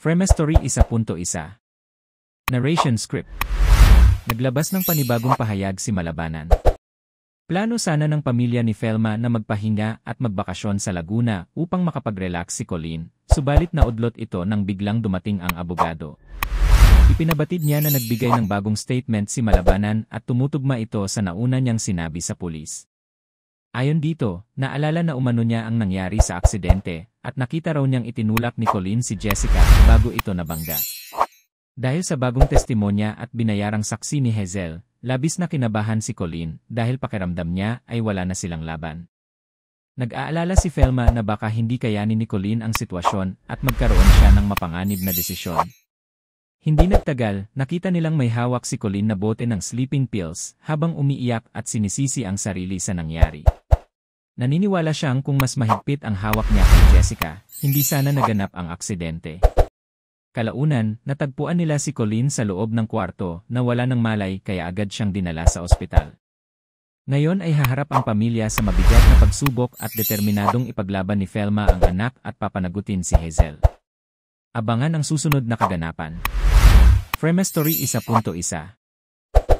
Fremestory 1.1. Narration script. Naglabas ng panibagong pahayag si Malabanan. Plano sana ng pamilya ni Felma na magpahinga at magbakasyon sa Laguna upang makapag-relax si Colleen, subalit naudlot ito nang biglang dumating ang abogado. Ipinabatid niya na nagbigay ng bagong statement si Malabanan at tumutugma ito sa nauna niyang sinabi sa pulis. Ayon dito, naalala na umano niya ang nangyari sa aksidente at nakita raw niyang itinulak ni Colleen si Jessica bago ito nabangga. Dahil sa bagong testimonya at binayarang saksi ni Hazel, labis na kinabahan si Colleen dahil pakiramdam niya ay wala na silang laban. Nag-aalala si Felma na baka hindi kayanin ni Colleen ang sitwasyon at magkaroon siya ng mapanganib na desisyon. Hindi nagtagal, nakita nilang may hawak si Colleen na bote ng sleeping pills habang umiiyak at sinisisi ang sarili sa nangyari. Naniniwala siyang kung mas mahigpit ang hawak niya kay Jessica, hindi sana naganap ang aksidente. Kalaunan, natagpuan nila si Colleen sa loob ng kwarto na wala ng malay kaya agad siyang dinala sa ospital. Ngayon ay haharap ang pamilya sa mabigat na pagsubok at determinadong ipaglaban ni Felma ang anak at papanagutin si Hazel. Abangan ang susunod na kaganapan. Fremestory 1.1.